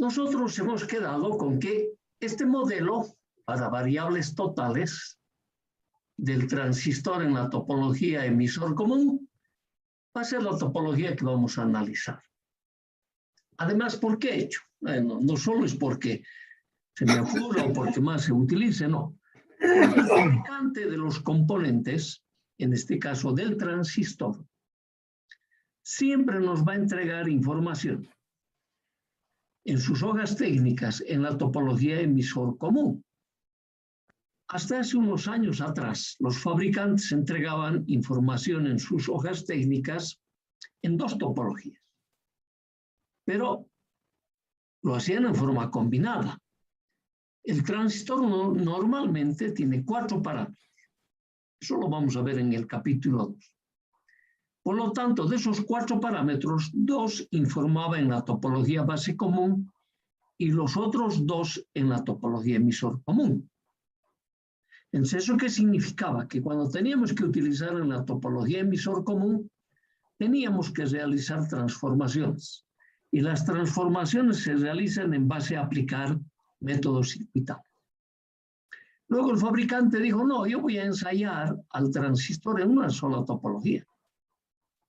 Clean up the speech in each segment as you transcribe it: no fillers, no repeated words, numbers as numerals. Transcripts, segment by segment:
nosotros hemos quedado con que este modelo para variables totales del transistor en la topología emisor común va a ser la topología que vamos a analizar. Además, ¿por qué he hecho? Bueno, no solo es porque se me ocurra o porque más se utilice, no. Porque el fabricante de los componentes, en este caso del transistor, siempre nos va a entregar información en sus hojas técnicas en la topología emisor común. Hasta hace unos años atrás, los fabricantes entregaban información en sus hojas técnicas en dos topologías, pero lo hacían en forma combinada. El transistor normalmente tiene 4 parámetros. Eso lo vamos a ver en el capítulo 2. Por lo tanto, de esos 4 parámetros, 2 informaba en la topología base común y los otros 2 en la topología emisor común. Entonces, ¿eso qué significaba? Que cuando teníamos que utilizar en la topología emisor común, teníamos que realizar transformaciones. Y las transformaciones se realizan en base a aplicar métodos circuitales. Luego el fabricante dijo, no, yo voy a ensayar al transistor en una sola topología.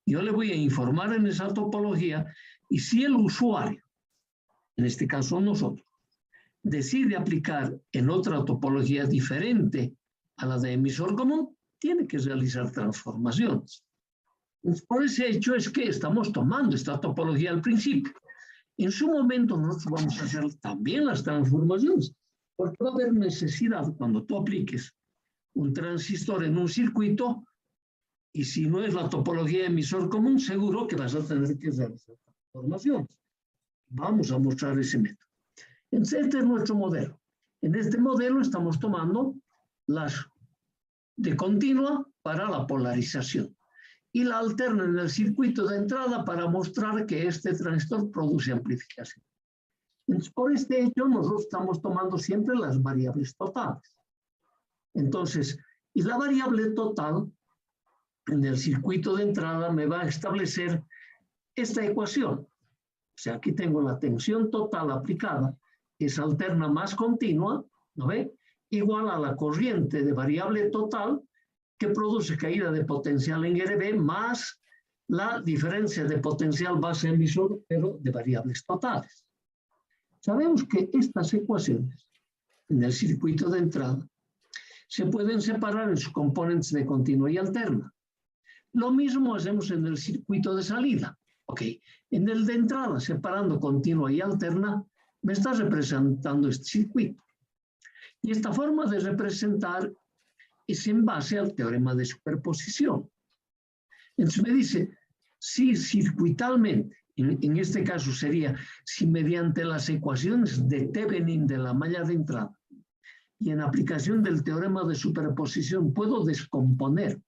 Yo le voy a informar en esa topología y si el usuario, en este caso nosotros, decide aplicar en otra topología diferente a la de emisor común, tiene que realizar transformaciones. Por ese hecho es que estamos tomando esta topología al principio. En su momento nosotros vamos a hacer también las transformaciones, porque va a haber necesidad cuando tú apliques un transistor en un circuito y si no es la topología emisor común, seguro que vas a tener que realizar transformaciones. Vamos a mostrar ese método. Entonces, este es nuestro modelo. En este modelo estamos tomando las de continua para la polarización y la alterna en el circuito de entrada para mostrar que este transistor produce amplificación. Entonces, por este hecho, nosotros estamos tomando siempre las variables totales. Entonces, y la variable total en el circuito de entrada me va a establecer esta ecuación. O sea, aquí tengo la tensión total aplicada, que es alterna más continua, ¿no ve? Igual a la corriente de variable total que produce caída de potencial en RB más la diferencia de potencial base emisor, pero de variables totales. Sabemos que estas ecuaciones en el circuito de entrada se pueden separar en sus componentes de continua y alterna. Lo mismo hacemos en el circuito de salida. Ok, en el de entrada, separando continua y alterna, me está representando este circuito. Y esta forma de representar es en base al teorema de superposición. Entonces me dice, si circuitalmente, en este caso sería, si mediante las ecuaciones de Thevenin de la malla de entrada y en aplicación del teorema de superposición puedo descomponer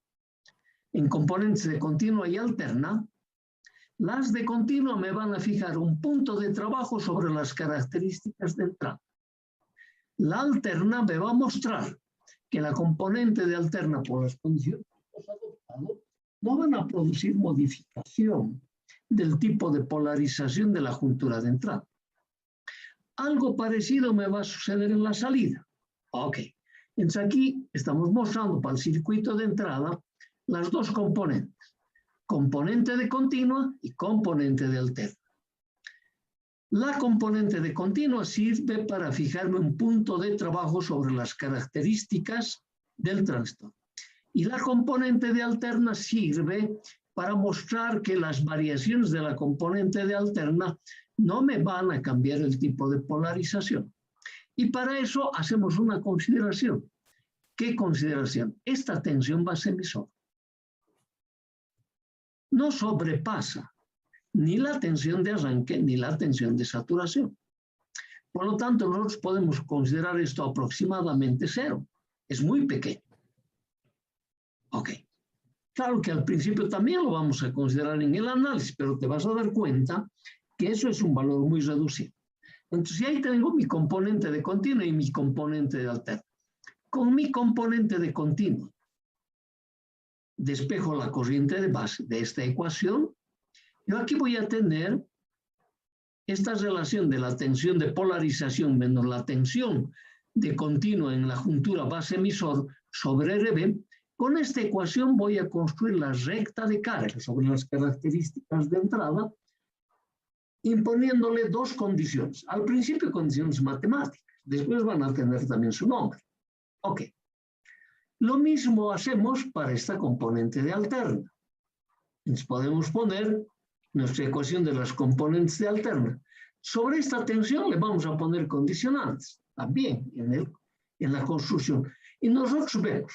en componentes de continua y alterna, las de continua me van a fijar un punto de trabajo sobre las características de entrada. La alterna me va a mostrar que la componente de alterna por las condiciones que hemos adoptado no van a producir modificación del tipo de polarización de la juntura de entrada. Algo parecido me va a suceder en la salida. Ok, entonces aquí estamos mostrando para el circuito de entrada las dos componentes, componente de continua y componente de alterna. La componente de continua sirve para fijarme un punto de trabajo sobre las características del transistor. Y la componente de alterna sirve para mostrar que las variaciones de la componente de alterna no me van a cambiar el tipo de polarización. Y para eso hacemos una consideración. ¿Qué consideración? Esta tensión base emisor no sobrepasa ni la tensión de arranque ni la tensión de saturación. Por lo tanto, nosotros podemos considerar esto aproximadamente 0. Es muy pequeño. Ok. Claro que al principio también lo vamos a considerar en el análisis, pero te vas a dar cuenta que eso es un valor muy reducido. Entonces, ahí tengo mi componente de continua y mi componente de alterna. Con mi componente de continua, despejo la corriente de base de esta ecuación. Yo aquí voy a tener esta relación de la tensión de polarización menos la tensión de continuo en la juntura base-emisor sobre RB, con esta ecuación voy a construir la recta de carga sobre las características de entrada, imponiéndole dos condiciones. Al principio condiciones matemáticas, después van a tener también su nombre. Ok. Lo mismo hacemos para esta componente de alterna. Entonces podemos poner nuestra ecuación de las componentes de alterna. Sobre esta tensión le vamos a poner condicionantes, también en la construcción. Y nosotros vemos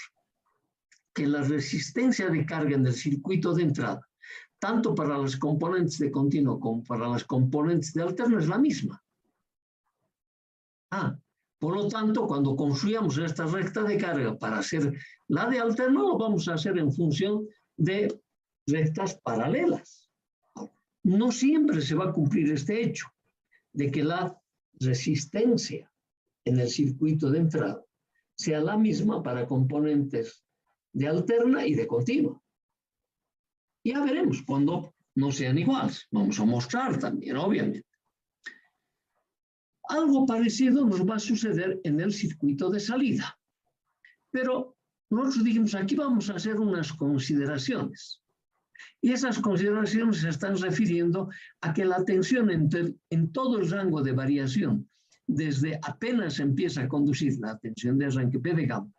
que la resistencia de carga en el circuito de entrada, tanto para las componentes de continuo como para las componentes de alterna, es la misma. Por lo tanto, cuando construyamos esta recta de carga para hacer la de alterna, lo vamos a hacer en función de rectas paralelas. No siempre se va a cumplir este hecho de que la resistencia en el circuito de entrada sea la misma para componentes de alterna y de continuo. Ya veremos cuando no sean iguales. Vamos a mostrar también, obviamente. Algo parecido nos va a suceder en el circuito de salida. Pero nosotros dijimos, aquí vamos a hacer unas consideraciones. Y esas consideraciones se están refiriendo a que la tensión en todo el rango de variación, desde apenas empieza a conducir la tensión de arranque P de gamma,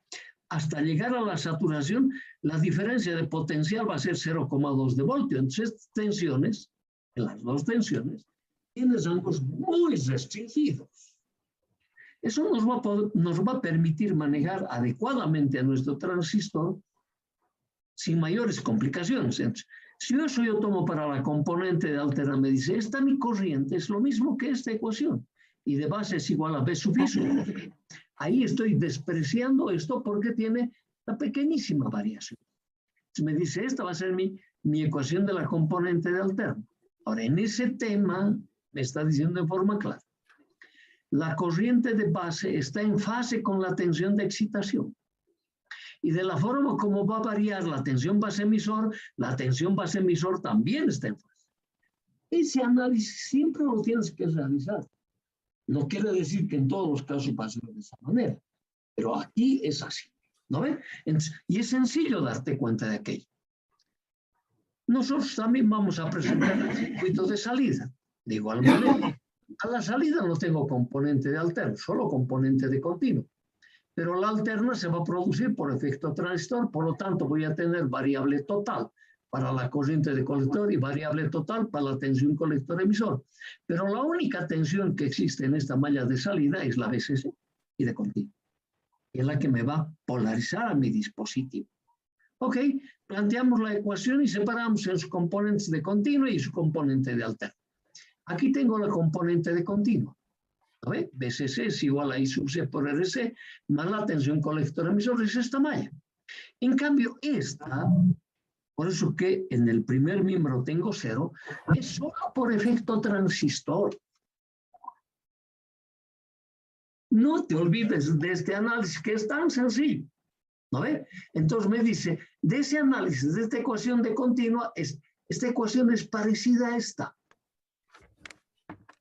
hasta llegar a la saturación, la diferencia de potencial va a ser 0,2 de voltio. Entonces, estas tensiones, en las dos tensiones, tienen rangos muy restringidos. Eso nos va a permitir manejar adecuadamente a nuestro transistor sin mayores complicaciones. Entonces, si yo tomo para la componente de alterna, me dice, esta mi corriente es lo mismo que esta ecuación, y de base es igual a B sufijo. Ahí estoy despreciando esto porque tiene una pequeñísima variación. Entonces me dice, esta va a ser mi ecuación de la componente de alterna. Ahora, en ese tema, me está diciendo de forma clara, la corriente de base está en fase con la tensión de excitación. Y de la forma como va a variar la tensión base-emisor, la tensión base-emisor también está en fase. Ese análisis siempre lo tienes que realizar. No quiere decir que en todos los casos va a ser de esa manera, pero aquí es así, ¿no ven? Y es sencillo darte cuenta de aquello. Nosotros también vamos a presentar el circuito de salida, de igual manera. A la salida no tengo componente de alterno, solo componente de continuo. Pero la alterna se va a producir por efecto transistor, por lo tanto voy a tener variable total para la corriente de colector y variable total para la tensión colector-emisor. Pero la única tensión que existe en esta malla de salida es la BCC y de continuo. Es la que me va a polarizar a mi dispositivo. Ok, planteamos la ecuación y separamos en sus componentes de continuo y su componente de alterno. Aquí tengo la componente de continuo. ¿Ve? BCC es igual a I sub C por RC, más la tensión colector-emisor es esta malla. En cambio, esta, por eso que en el primer miembro tengo 0, es solo por efecto transistor. No te olvides de este análisis que es tan sencillo. ¿No ve? Entonces me dice, de ese análisis, de esta ecuación de continua, esta ecuación es parecida a esta.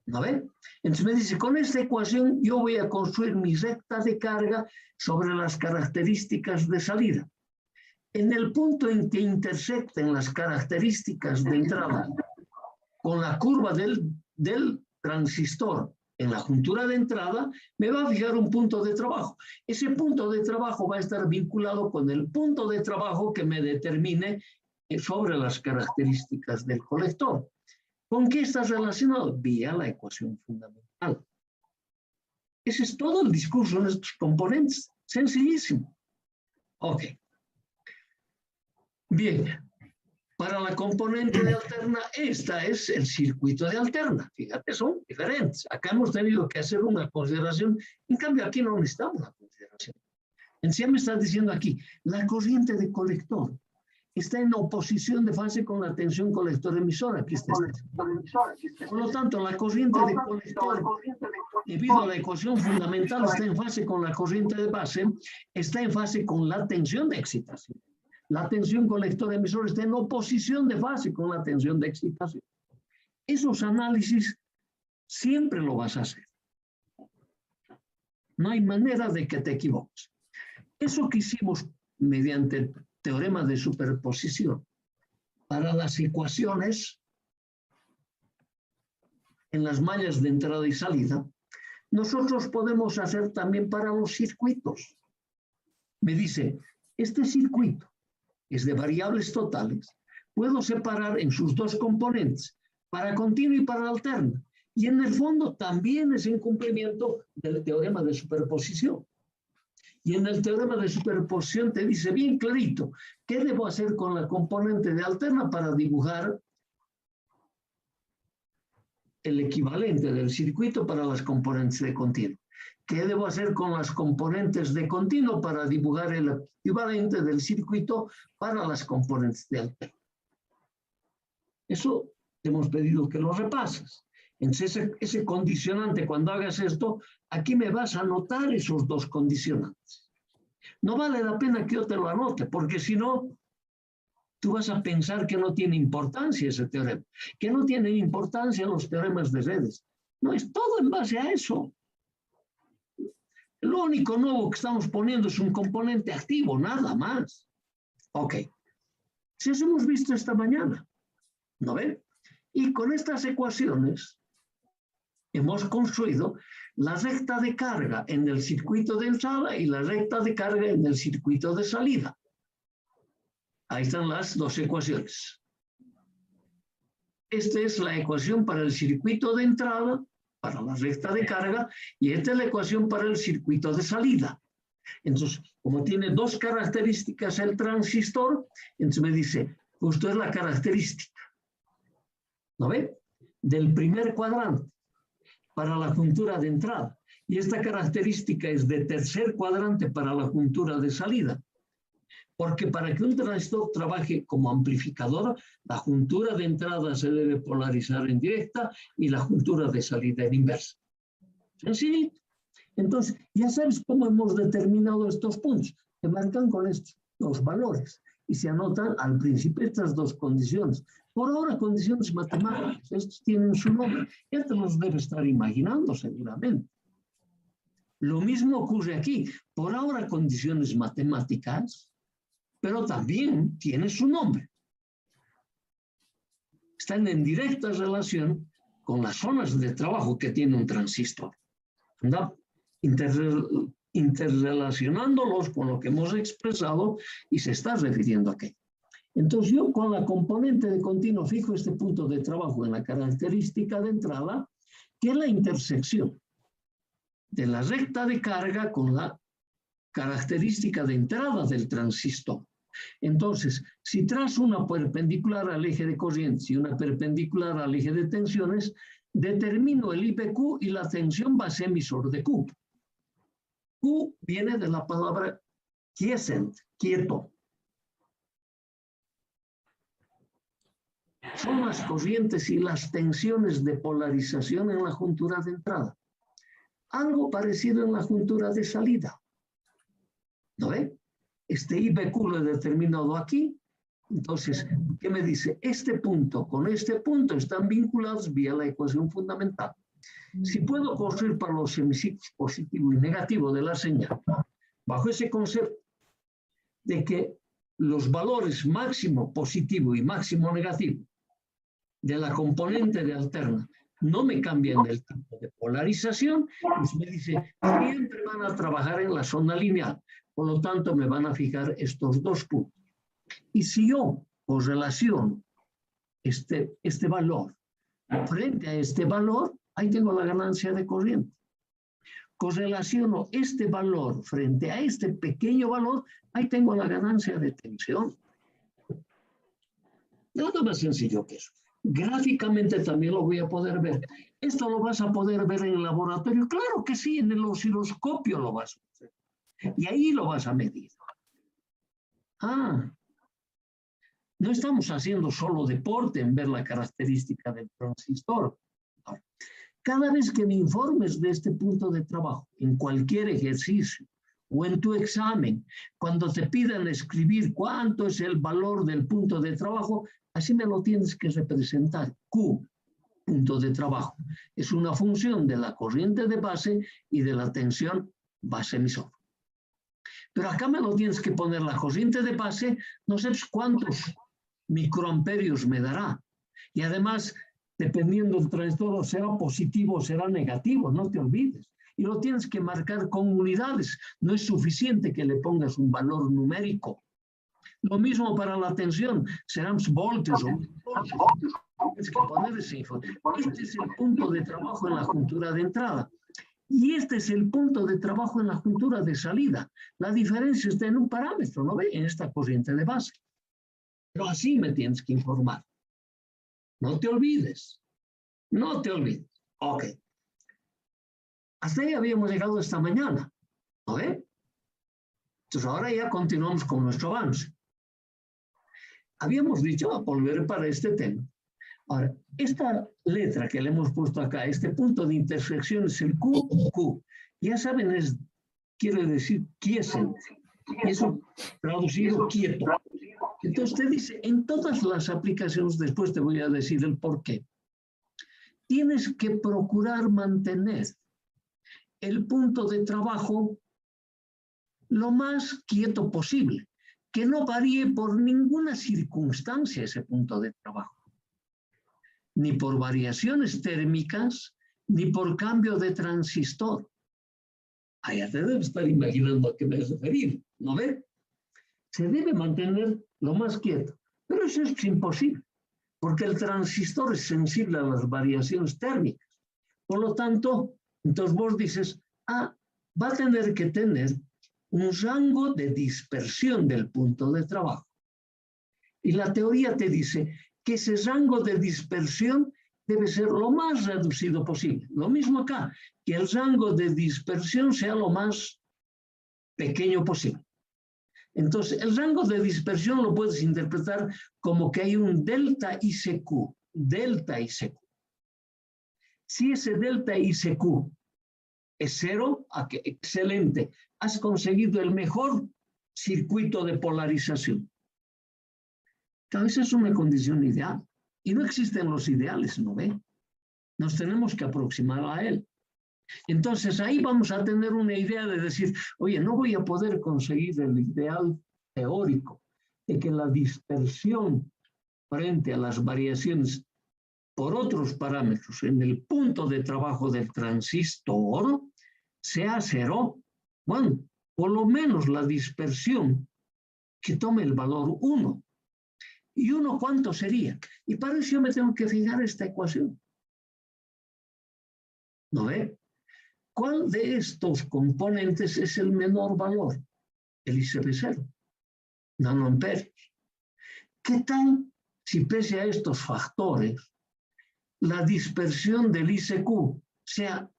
¿No ve? Entonces me dice, con esta ecuación yo voy a construir mi recta de carga sobre las características de salida. En el punto en que intersecten las características de entrada con la curva del transistor en la juntura de entrada, me va a fijar un punto de trabajo. Ese punto de trabajo va a estar vinculado con el punto de trabajo que me determine sobre las características del colector. ¿Con qué está relacionado? Vía la ecuación fundamental. Ese es todo el discurso de estos componentes. Sencillísimo. Ok. Bien. Para la componente de alterna, esta es el circuito de alterna. Fíjate, son diferentes. Acá hemos tenido que hacer una consideración. En cambio, aquí no necesitamos una consideración. En sí me estás diciendo aquí, la corriente de colector está en oposición de fase con la tensión colector-emisor. Aquí está. Por lo tanto, la corriente de colector, debido a la ecuación fundamental, está en fase con la corriente de base, está en fase con la tensión de excitación. La tensión colector-emisor está en oposición de fase con la tensión de excitación. Esos análisis Siempre lo vas a hacer. No hay manera de que te equivoques. Eso que hicimos mediante el teorema de superposición para las ecuaciones en las mallas de entrada y salida, nosotros podemos hacer también para los circuitos. Me dice, este circuito es de variables totales, puedo separar en sus dos componentes, para continuo y para alterno. Y en el fondo también es en cumplimiento del teorema de superposición. Y en el teorema de superposición te dice bien clarito qué debo hacer con la componente de alterna para dibujar el equivalente del circuito para las componentes de continuo. ¿Qué debo hacer con las componentes de continuo para dibujar el equivalente del circuito para las componentes de alterno? Eso te hemos pedido que lo repases. Entonces, ese condicionante, cuando hagas esto, aquí me vas a anotar esos dos condicionantes. No vale la pena que yo te lo anote, porque si no, tú vas a pensar que no tiene importancia ese teorema, que no tienen importancia los teoremas de redes. No, es todo en base a eso. Lo único nuevo que estamos poniendo es un componente activo, nada más. Ok. Si eso hemos visto esta mañana, ¿no ven? Y con estas ecuaciones hemos construido la recta de carga en el circuito de entrada y la recta de carga en el circuito de salida. Ahí están las dos ecuaciones. Esta es la ecuación para el circuito de entrada, para la recta de carga, y esta es la ecuación para el circuito de salida. Entonces, como tiene dos características el transistor, entonces me dice, justo es la característica, ¿no ve? Del primer cuadrante para la juntura de entrada. Y esta característica es de tercer cuadrante para la juntura de salida. Porque para que un transistor trabaje como amplificador, la juntura de entrada se debe polarizar en directa y la juntura de salida en inversa. Sencillito. Entonces, ya sabes cómo hemos determinado estos puntos. Se marcan con estos dos valores y se anotan al principio estas dos condiciones. Por ahora, condiciones matemáticas. Estos tienen su nombre. Ya te los debes estar imaginando seguramente. Lo mismo ocurre aquí. Por ahora, condiciones matemáticas, pero también tiene su nombre. Están en directa relación con las zonas de trabajo que tiene un transistor. ¿Anda? Interrelacionándolos con lo que hemos expresado y se está refiriendo a qué. Entonces yo con la componente de continuo fijo este punto de trabajo en la característica de entrada, que es la intersección de la recta de carga con la característica de entrada del transistor. Entonces, si trazo una perpendicular al eje de corrientes y una perpendicular al eje de tensiones, determino el IPQ y la tensión base emisor de Q. Q viene de la palabra quiescent, quieto. Son las corrientes y las tensiones de polarización en la juntura de entrada. Algo parecido en la juntura de salida. ¿No ve? Este IPQ lo he determinado aquí. Entonces, ¿qué me dice? Este punto con este punto están vinculados vía la ecuación fundamental. Si puedo construir para los semiciclos positivo y negativo de la señal, bajo ese concepto de que los valores máximo positivo y máximo negativo de la componente de alterna no me cambian el tipo de polarización, pues me dice, siempre van a trabajar en la zona lineal. Por lo tanto, me van a fijar estos dos puntos. Y si yo correlaciono este valor frente a este valor, ahí tengo la ganancia de corriente. Correlaciono este valor frente a este pequeño valor, ahí tengo la ganancia de tensión. Nada más sencillo que eso. Gráficamente también lo voy a poder ver. ¿Esto lo vas a poder ver en el laboratorio? Claro que sí, en el osciloscopio lo vas a hacer. Y ahí lo vas a medir. No estamos haciendo solo deporte en ver la característica del transistor. Cada vez que me informes de este punto de trabajo, en cualquier ejercicio o en tu examen, cuando te pidan escribir cuánto es el valor del punto de trabajo, así me lo tienes que representar. Q, punto de trabajo. Es una función de la corriente de base y de la tensión base-emisor. Pero acá me lo tienes que poner la corriente de base, no sé cuántos microamperios me dará. Y además, dependiendo del transistor, será positivo o será negativo, no te olvides. Y lo tienes que marcar con unidades. No es suficiente que le pongas un valor numérico. Lo mismo para la tensión, serán voltios o voltios. Tienes que poner ese información. Este es el punto de trabajo en la juntura de entrada. Y este es el punto de trabajo en la juntura de salida. La diferencia está en un parámetro, ¿no ve? En esta corriente de base. Pero así me tienes que informar. No te olvides. No te olvides. Ok. Hasta ahí habíamos llegado esta mañana, ¿no ve? Entonces ahora ya continuamos con nuestro avance. Habíamos dicho, a volver para este tema. Ahora, esta letra que le hemos puesto acá, este punto de intersección es el Q. Ya saben, quiere decir quiescent. Eso traducido quieto. Entonces te dice, en todas las aplicaciones, después te voy a decir el por qué, tienes que procurar mantener el punto de trabajo lo más quieto posible, que no varíe por ninguna circunstancia ese punto de trabajo, ni por variaciones térmicas, ni por cambio de transistor. Allá te debes estar imaginando a qué me he referido, ¿no ve? Se debe mantener lo más quieto, pero eso es imposible, porque el transistor es sensible a las variaciones térmicas. Por lo tanto, entonces vos dices, va a tener que tener un rango de dispersión del punto de trabajo. Y la teoría te dice que ese rango de dispersión debe ser lo más reducido posible. Lo mismo acá, que el rango de dispersión sea lo más pequeño posible. Entonces, el rango de dispersión lo puedes interpretar como que hay un delta ICQ, delta ICQ. Si ese delta ICQ es cero, excelente, has conseguido el mejor circuito de polarización. A veces es una condición ideal, y no existen los ideales, ¿no ve? Nos tenemos que aproximar a él. Entonces ahí vamos a tener una idea de decir, oye, no voy a poder conseguir el ideal teórico de que la dispersión frente a las variaciones por otros parámetros en el punto de trabajo del transistor sea cero. Bueno, por lo menos la dispersión que tome el valor 1. ¿Y 1 cuánto sería? Y para eso yo me tengo que fijar esta ecuación. ¿No ve? ¿Cuál de estos componentes es el menor valor? El ICB0, nanoamperios. ¿Qué tal si pese a estos factores la dispersión del ICQ sea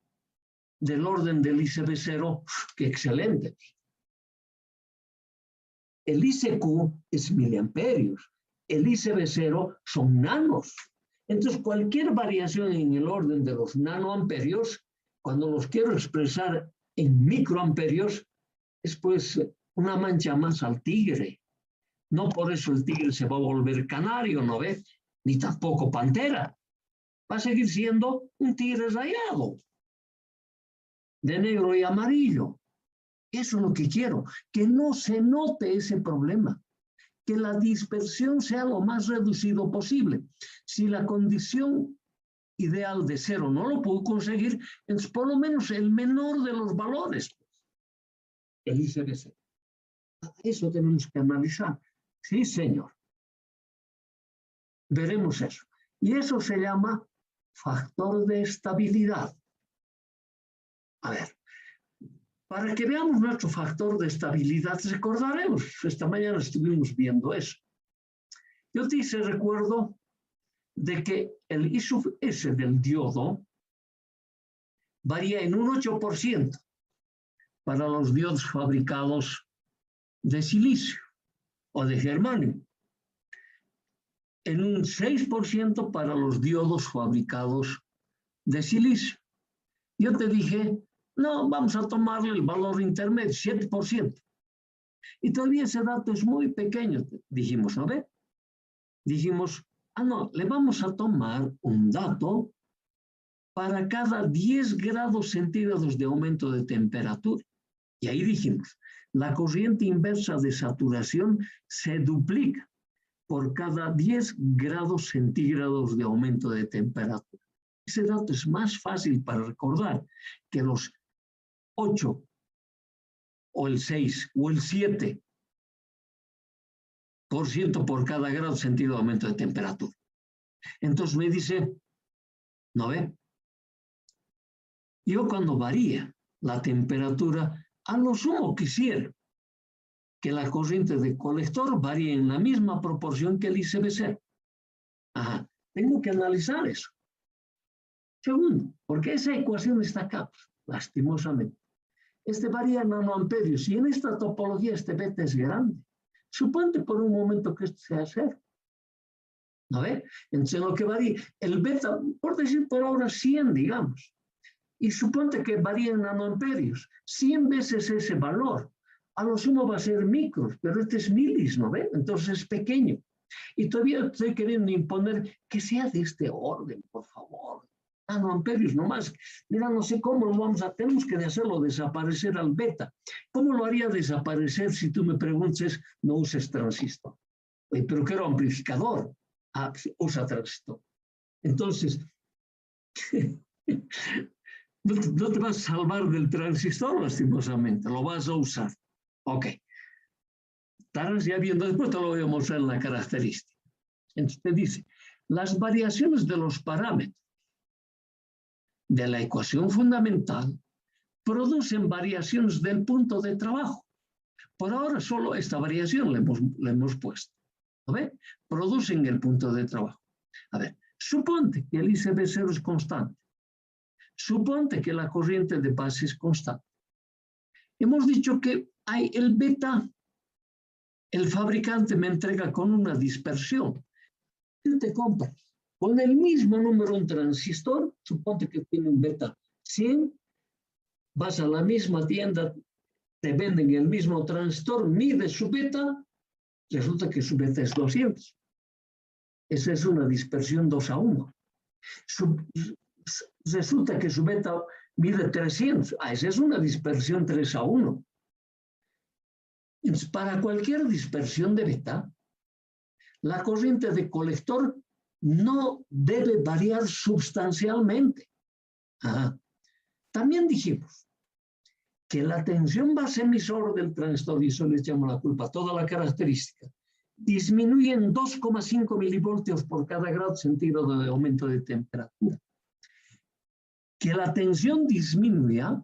del orden del ICB0? ¡Qué excelente! El ICQ es miliamperios, el ICB0 son nanos. Entonces, cualquier variación en el orden de los nanoamperios, cuando los quiero expresar en microamperios, es pues una mancha más al tigre. No por eso el tigre se va a volver canario, ¿no ves? Ni tampoco pantera. Va a seguir siendo un tigre rayado, de negro y amarillo. Eso es lo que quiero, que no se note ese problema, que la dispersión sea lo más reducido posible. Si la condición ideal de cero no lo puedo conseguir, entonces por lo menos el menor de los valores, el ICB0. Eso tenemos que analizar. Sí, señor. Veremos eso. Y eso se llama factor de estabilidad. A ver, para que veamos nuestro factor de estabilidad, recordaremos, esta mañana estuvimos viendo eso. Yo te hice recuerdo de que el I sub S del diodo varía en un 8% para los diodos fabricados de silicio o de germanio, en un 6% para los diodos fabricados de silicio. Yo te dije, no, vamos a tomarle el valor intermedio, 7%. Y todavía ese dato es muy pequeño, dijimos, ¿no ve? Dijimos, no, le vamos a tomar un dato para cada 10 grados centígrados de aumento de temperatura. Y ahí dijimos, la corriente inversa de saturación se duplica por cada 10 grados centígrados de aumento de temperatura. Ese dato es más fácil para recordar que los 8 o el 6 o el 7% por cada grado centígrado de aumento de temperatura. Entonces me dice, ¿no ve? Yo cuando varía la temperatura, a lo sumo quisiera que la corriente de colector varíe en la misma proporción que el ICBC. Ajá, tengo que analizar eso. Segundo, porque esa ecuación está acá, lastimosamente. Este varía en nanoamperios y en esta topología este beta es grande. Suponte por un momento que esto sea 0. ¿No ve? Entonces lo que varía, el beta, por decir por ahora 100, digamos. Y suponte que varía en nanoamperios. 100 veces ese valor. A lo sumo va a ser micros, pero este es milis, ¿no ve? Entonces es pequeño. Y todavía estoy queriendo imponer que sea de este orden, por favor. Nanoamperios nomás. Mira, no sé cómo lo vamos a... Tenemos que hacerlo desaparecer al beta. ¿Cómo lo haría desaparecer si tú me preguntas, no uses transistor? Pero quiero amplificador. Ah, usa transistor. Entonces, no te vas a salvar del transistor, lastimosamente. Lo vas a usar. Ok. Estarás ya viendo, después te lo voy a mostrar en la característica. Entonces te dice, las variaciones de los parámetros de la ecuación fundamental producen variaciones del punto de trabajo. Por ahora solo esta variación le hemos puesto. ¿No ve? Producen el punto de trabajo. A ver, suponte que el ICB0 es constante. Suponte que la corriente de base es constante. Hemos dicho que hay el beta, el fabricante me entrega con una dispersión. Tú te compras con el mismo número un transistor, suponte que tiene un beta 100, vas a la misma tienda, te venden el mismo transistor, mides su beta, resulta que su beta es 200. Esa es una dispersión 2:1. Resulta que su beta mide 300. Esa es una dispersión 3:1. Entonces, para cualquier dispersión de beta, la corriente de colector no debe variar sustancialmente. Ajá. También dijimos que la tensión base emisor del transistor, y eso les llamo la culpa a toda la característica, disminuye en 2,5 milivoltios por cada grado centígrado de aumento de temperatura. Que la tensión disminuya,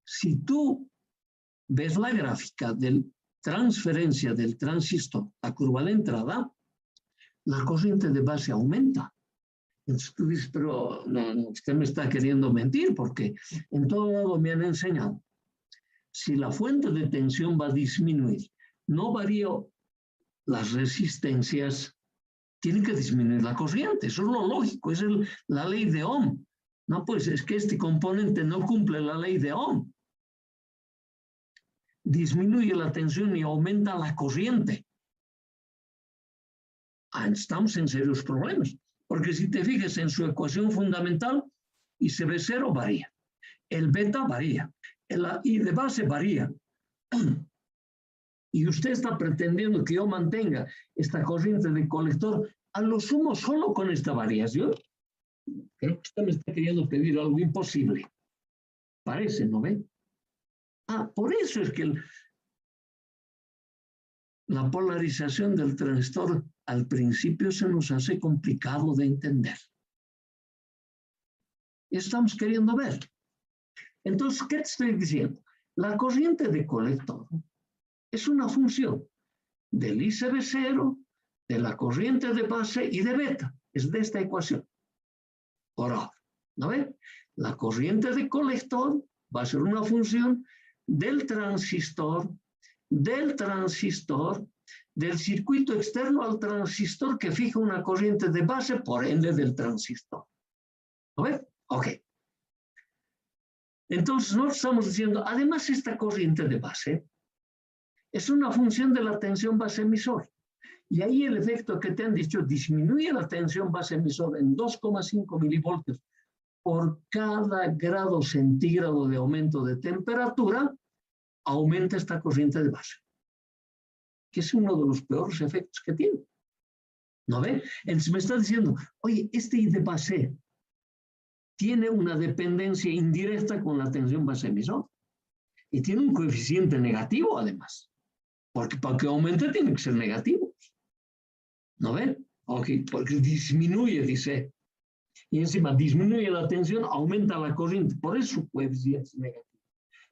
si tú ves la gráfica de transferencia del transistor a curva de entrada, la corriente de base aumenta. Entonces tú dices, pero no, usted me está queriendo mentir, porque en todo lado me han enseñado. Si la fuente de tensión va a disminuir, no varía las resistencias, tiene que disminuir la corriente. Eso es lo lógico, es la ley de Ohm. No, pues es que este componente no cumple la ley de Ohm. Disminuye la tensión y aumenta la corriente. Estamos en serios problemas, porque si te fijas en su ecuación fundamental, ICB0 varía, el beta varía, el I de base varía. Y usted está pretendiendo que yo mantenga esta corriente de colector a lo sumo solo con esta variación. Creo que usted me está queriendo pedir algo imposible. Parece, ¿no ve? Por eso es que la polarización del transistor al principio se nos hace complicado de entender. Estamos queriendo ver. Entonces, ¿qué te estoy diciendo? La corriente de colector es una función del ICB0, de la corriente de base y de beta. Es de esta ecuación. Por ahora, ¿no ve? La corriente de colector va a ser una función del transistor, del circuito externo al transistor que fija una corriente de base, por ende del transistor. ¿No ve? Ok. Entonces, nosotros estamos diciendo, además esta corriente de base es una función de la tensión base emisor. Y ahí el efecto que te han dicho disminuye la tensión base emisor en 2,5 milivoltios por cada grado centígrado de aumento de temperatura, aumenta esta corriente de base, que es uno de los peores efectos que tiene. ¿No ve? Entonces me está diciendo, oye, este I de base tiene una dependencia indirecta con la tensión base emisor y tiene un coeficiente negativo además, porque para que aumente tiene que ser negativo. ¿No ve? Okay, porque disminuye, dice. Y encima disminuye la tensión, aumenta la corriente, por eso coeficiente es negativo.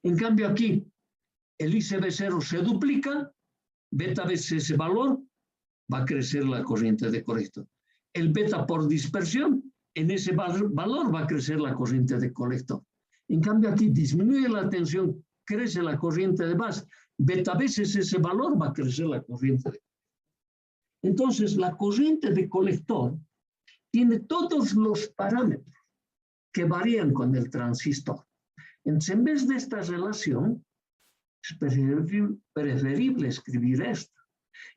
En cambio aquí, el ICB0 se duplica, beta veces ese valor, va a crecer la corriente de colector. El beta por dispersión, en ese valor va a crecer la corriente de colector. En cambio aquí disminuye la tensión, crece la corriente de base, beta veces ese valor va a crecer la corriente de colector. Entonces la corriente de colector tiene todos los parámetros que varían con el transistor. Entonces, en vez de esta relación, es preferible escribir esto,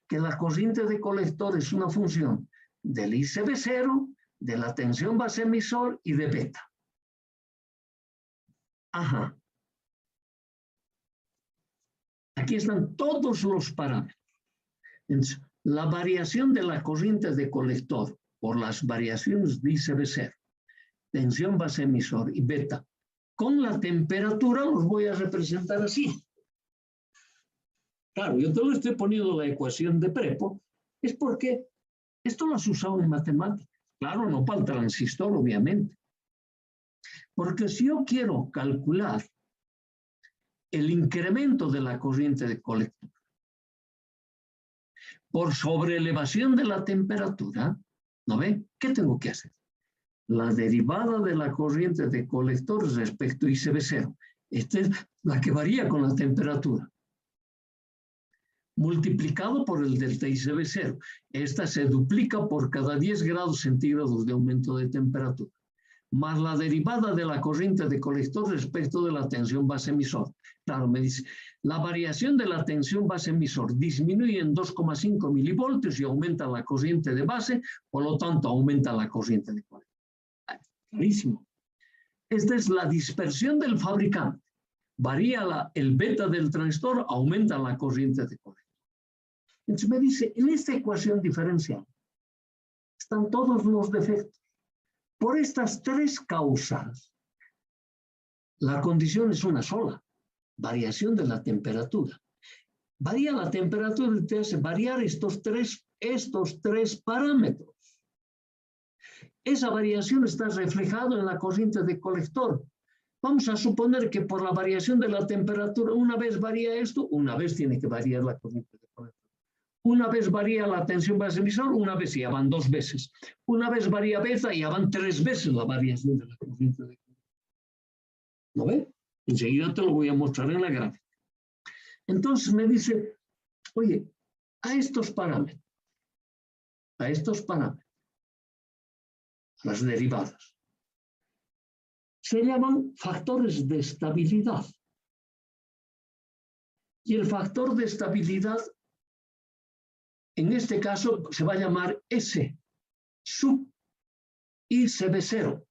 que la corriente de colector es una función del ICB0, de la tensión base emisor y de beta. Ajá. Aquí están todos los parámetros. Entonces, la variación de la corriente de colector por las variaciones de ICB0, tensión base emisor y beta, con la temperatura los voy a representar así. Claro, yo te lo estoy poniendo la ecuación de Prepo, es porque esto lo has usado en matemáticas. Claro, no para el transistor, obviamente. Porque si yo quiero calcular el incremento de la corriente de colector por sobreelevación de la temperatura, ¿no ve? ¿Qué tengo que hacer? La derivada de la corriente de colector respecto a ICB0. Esta es la que varía con la temperatura. Multiplicado por el delta ICB0. Esta se duplica por cada 10 grados centígrados de aumento de temperatura. Más la derivada de la corriente de colector respecto de la tensión base emisor. Claro, me dice, la variación de la tensión base emisor disminuye en 2,5 milivoltios y aumenta la corriente de base, por lo tanto aumenta la corriente de colector. Clarísimo. Esta es la dispersión del fabricante. Varía el beta del transistor, aumenta la corriente de colector. Entonces me dice, en esta ecuación diferencial están todos los defectos. Por estas tres causas, la condición es una sola, variación de la temperatura. Varía la temperatura y te hace variar estos tres parámetros. Esa variación está reflejada en la corriente de colector. Vamos a suponer que por la variación de la temperatura, una vez varía esto, una vez tiene que variar la corriente de colector. Una vez varía la tensión base emisor, una vez ya van 2 veces. Una vez varía beta, ya van 3 veces la variación de la corriente de colector. ¿No ve? Enseguida te lo voy a mostrar en la gráfica. Entonces me dice, oye, a estos parámetros, las derivadas, se llaman factores de estabilidad. Y el factor de estabilidad, en este caso, se va a llamar S sub ICB0,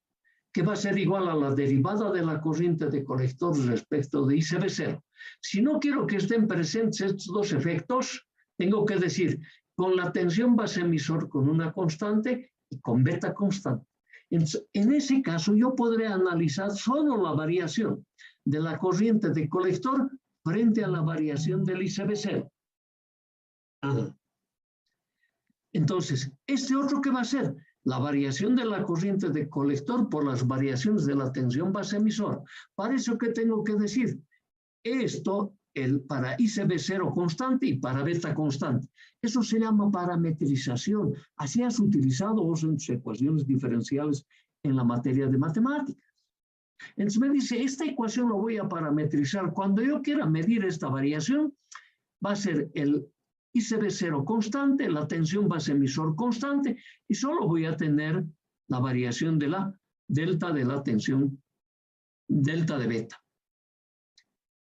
que va a ser igual a la derivada de la corriente de colector respecto de ICB0. Si no quiero que estén presentes estos dos efectos, tengo que decir con la tensión base emisor con una constante y con beta constante. En ese caso, yo podré analizar solo la variación de la corriente de colector frente a la variación del ICB0. Entonces, este otro, ¿qué va a ser? La variación de la corriente de colector por las variaciones de la tensión base emisor. Para eso, ¿qué tengo que decir? Esto, para ICB0 constante y para beta constante. Eso se llama parametrización. Así has utilizado vos en tus ecuaciones diferenciales en la materia de matemáticas. Entonces me dice, esta ecuación lo voy a parametrizar. Cuando yo quiera medir esta variación, va a ser el ICB0 constante, la tensión base emisor constante, y solo voy a tener la variación de la delta de la tensión, delta de beta.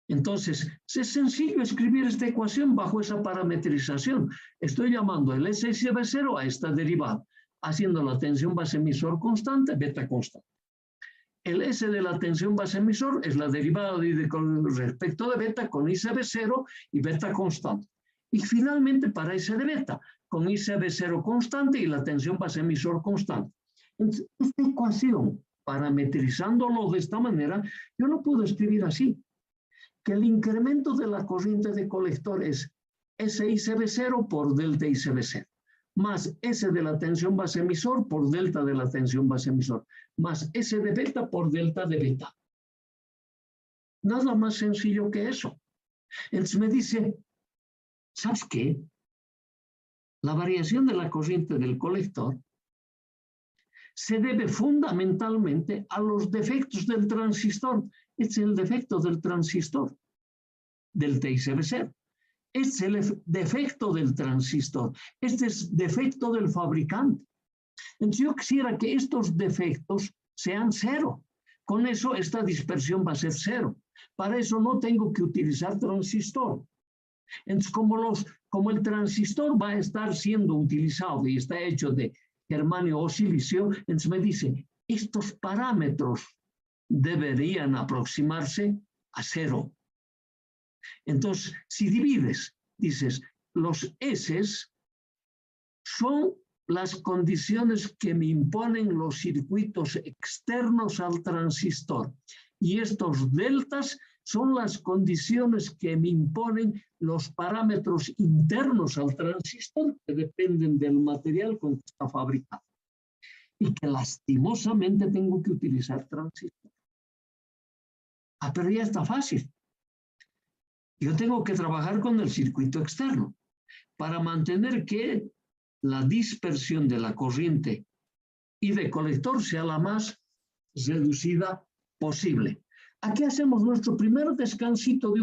Entonces, es sencillo escribir esta ecuación bajo esa parametrización. Estoy llamando el SICB0 a esta derivada, haciendo la tensión base emisor constante, beta constante. el S de la tensión base emisor es la derivada con respecto de beta con ICB0 y beta constante. Y finalmente para S de beta, con ICB0 constante y la tensión base emisor constante. Entonces, esta ecuación, parametrizándolo de esta manera, yo lo puedo escribir así, que el incremento de la corriente de colector es SICB0 por delta ICB0, más S de la tensión base emisor por delta de la tensión base emisor, más S de beta por delta de beta. Nada más sencillo que eso. Entonces me dice, ¿sabes qué? La variación de la corriente del colector se debe fundamentalmente a los defectos del transistor. Este es el defecto del transistor, del TICB0. Este es el defecto del transistor. Este es defecto del fabricante. Entonces yo quisiera que estos defectos sean cero. Con eso esta dispersión va a ser cero. Para eso no tengo que utilizar transistor. Entonces como el transistor va a estar siendo utilizado y está hecho de germanio o silicio, entonces me dice, estos parámetros deberían aproximarse a cero. Entonces, si divides, dices, los S son las condiciones que me imponen los circuitos externos al transistor y estos deltas son las condiciones que me imponen los parámetros internos al transistor que dependen del material con que está fabricado y que lastimosamente tengo que utilizar transistor. Ah, pero ya está fácil. Yo tengo que trabajar con el circuito externo para mantener que la dispersión de la corriente y de colector sea la más reducida posible. Aquí hacemos nuestro primer descansito de